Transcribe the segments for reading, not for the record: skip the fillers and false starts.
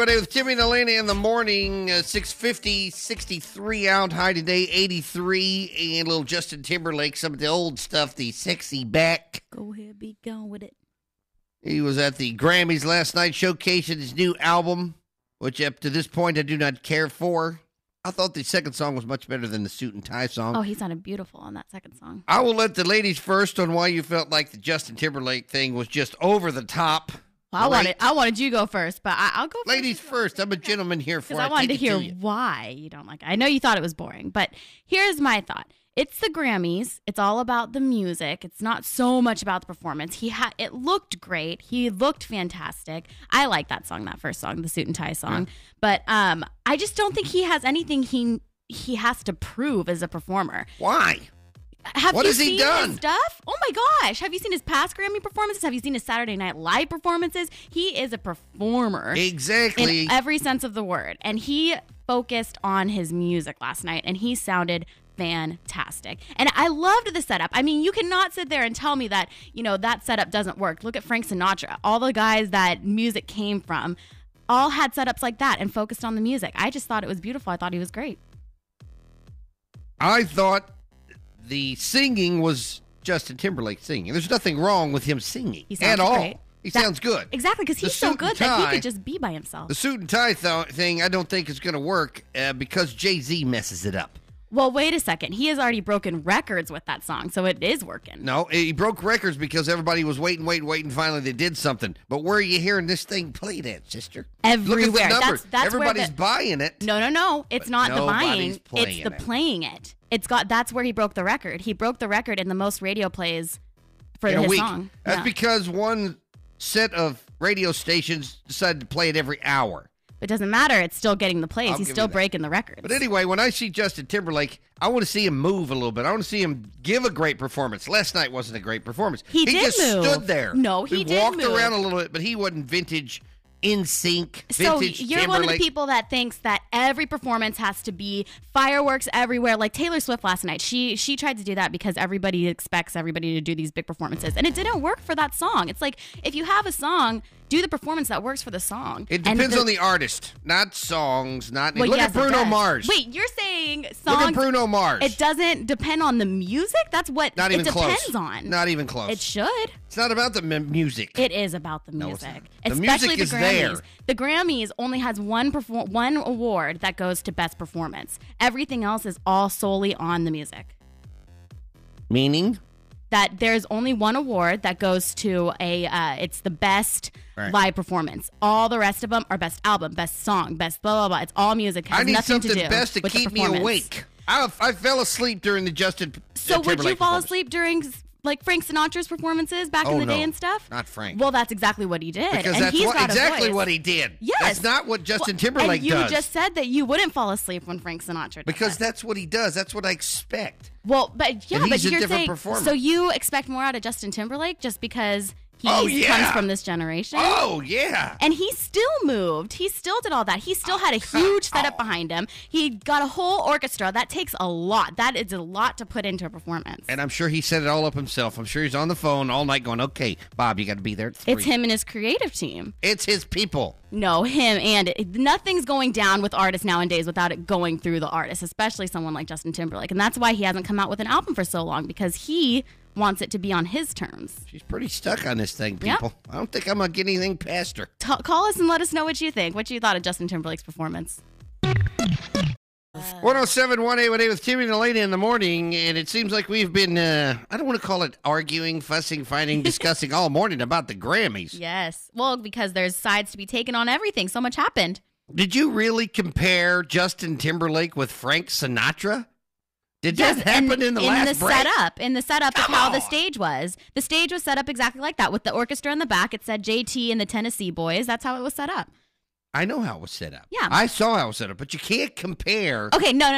With Timmy and Elaina in the morning, 6:50, 63 out, high today, 83, and little Justin Timberlake, some of the old stuff, the sexy back. Go ahead, be gone with it. He was at the Grammys last night showcasing his new album, which up to this point I do not care for. I thought the second song was much better than the suit and tie song. Oh, he sounded beautiful on that second song. I will let the ladies first on why you felt like the Justin Timberlake thing was just over the top. Well, I wanted you to go first, but I'll go first. Ladies first. I'm a gentleman here for it. Because I wanted to hear why you don't like it. I know you thought it was boring, but here's my thought. It's the Grammys. It's all about the music. It's not so much about the performance. It looked great. He looked fantastic. I like that song, that first song, the suit and tie song. Yeah. But I just don't think he has anything he has to prove as a performer. Why? What has he done? His stuff? Oh my gosh. Have you seen his past Grammy performances? Have you seen his Saturday Night Live performances? He is a performer. Exactly. In every sense of the word. And he focused on his music last night, and he sounded fantastic. And I loved the setup. I mean, you cannot sit there and tell me that, that setup doesn't work. Look at Frank Sinatra. All the guys that music came from all had setups like that and focused on the music. I just thought it was beautiful. I thought he was great. I thought the singing was Justin Timberlake singing. There's nothing wrong with him singing at all. Great. He sounds good. Exactly, because he's so good that he could just be by himself. The suit and tie thing I don't think is going to work because Jay-Z messes it up. Well, wait a second. He has already broken records with that song, so it is working. No, he broke records because everybody was waiting. Finally, they did something. But where are you hearing this thing played at, sister? Everywhere. Look at the numbers. Everybody's buying it. No. It's not the buying. It's the playing it. That's where he broke the record. He broke the record in the most radio plays for his song. That's because one set of radio stations decided to play it every hour. It doesn't matter. It's still getting the plays. He's still breaking the records. But anyway, when I see Justin Timberlake, I want to see him move a little bit. I want to see him give a great performance. Last night wasn't a great performance. He did just move. Stood there. No, he did walked move. around a little bit, but he wasn't vintage in sync. So vintage you're Timberlake. one of the people that thinks that every performance has to be fireworks everywhere, like Taylor Swift last night. She tried to do that because everybody expects everybody to do these big performances, and it didn't work for that song. It's like, if you have a song, do the performance that works for the song. It depends on the artist, not songs. Look at Bruno Bruno Mars. Wait, you're saying songs? Look at Bruno Mars. It doesn't depend on the music? That's what not even it depends close. on. Not even close. It should. It's not about the music. It is about the music. No, especially music the is Grammys. there. The Grammys only has one award that goes to best performance. Everything else is all solely on the music. Meaning? That there's only one award that goes to it's the best live performance. All the rest of them are best album, best song, best blah, blah, blah. It's all music. It has I need nothing something to do best to with keep me awake. I fell asleep during the Justin Timberlake would you fall asleep during like Frank Sinatra's performances back in the day and stuff? Not Frank. Well, that's exactly what he did. Because and that's exactly what he did. Yes. That's not what Justin Timberlake does. And you just said that you wouldn't fall asleep when Frank Sinatra did Because it. that's what he does. That's what I expect. Well, but And he's a you're different saying, performer. so you expect more out of Justin Timberlake just because he comes from this generation? Oh, yeah. And he still moved. He still did all that. He still had a huge setup behind him. He got a whole orchestra. That takes a lot. That is a lot to put into a performance. And I'm sure he set it all up himself. I'm sure he's on the phone all night going, okay, Bob, you got to be there at 3. It's him and his creative team. It's his people. No, him and nothing's going down with artists nowadays without it going through the artist, especially someone like Justin Timberlake. And that's why he hasn't come out with an album for so long, because he wants it to be on his terms. She's pretty stuck on this thing, people. Yep. I don't think I'm going to get anything past her. Call us and let us know what you think. What you thought of Justin Timberlake's performance. 107-1818 with Timmy and Elaina in the morning, and it seems like we've been, I don't want to call it arguing, fussing, fighting, discussing all morning about the Grammys. Yes. Well, because there's sides to be taken on everything. So much happened. Did you really compare Justin Timberlake with Frank Sinatra? Did that happen in the last break? In the setup of how the stage was. The stage was set up exactly like that with the orchestra in the back. It said JT and the Tennessee Boys. That's how it was set up. I know how it was set up. Yeah. I saw how it was set up, but you can't compare. Okay, no.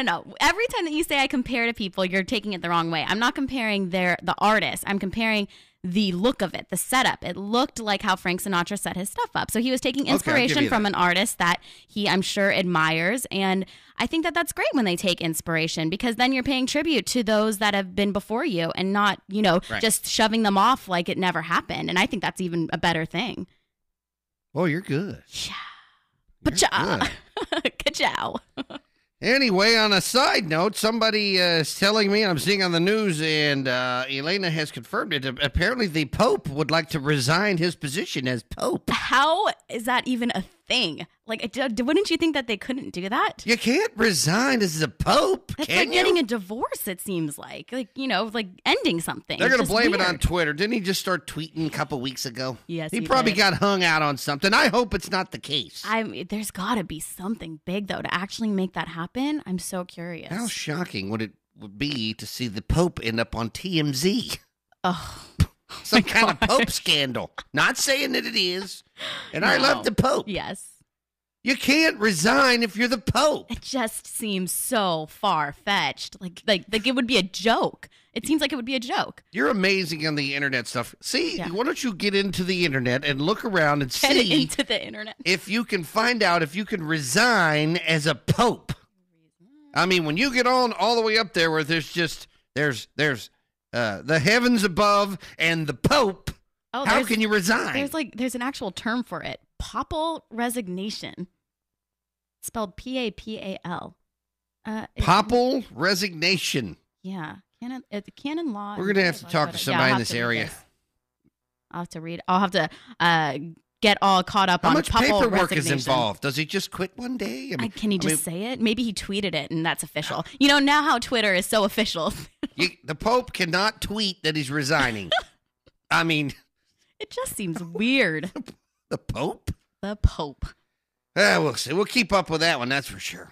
Every time that you say I compare to people, you're taking it the wrong way. I'm not comparing the artist. I'm comparing the look of it, the setup. It looked like how Frank Sinatra set his stuff up. So he was taking inspiration from an artist that he, I'm sure, admires. And I think that that's great when they take inspiration, because then you're paying tribute to those that have been before you and not, just shoving them off like it never happened. And I think that's even a better thing. Oh, you're good. Yeah. Ka-chow. Ka-chow. Anyway, on a side note, somebody is telling me, I'm seeing on the news, and Elaina has confirmed it, apparently the Pope would like to resign his position as Pope. How is that even a thing? Like, wouldn't you think that they couldn't do that? You can't resign as a Pope, That's can like you? Getting a divorce, it seems like. Like ending something. They're going to blame weird. it on Twitter. Didn't he just start tweeting a couple weeks ago? Yes, he probably got hung out on something. I hope it's not the case. There's got to be something big, though, to actually make that happen. I'm so curious. How shocking would it be to see the Pope end up on TMZ? Oh. Some kind of Pope scandal. Not saying that it is. And I love the Pope. Yes. You can't resign if you're the Pope. It just seems so far-fetched. Like it would be a joke. It seems like it would be a joke. You're amazing on the internet stuff. See, why don't you get into the internet and look around and Get see into the internet. if you can find out if you can resign as a Pope. I mean, when you get on all the way up there where there's the heavens above and the Pope, how can you resign? There's an actual term for it. Papal resignation. Spelled P-A-P-A-L. Papal resignation. Yeah. Canon law. We're going to have to talk to somebody in this area. I'll have to read. I'll have to get all caught up on papal resignation. How much paperwork is involved? Does he just quit one day? Can he just say it? Maybe he tweeted it and that's official. Now how Twitter is so official. The Pope cannot tweet that he's resigning. It just seems weird. The Pope? The Pope. We'll see. We'll keep up with that one, that's for sure.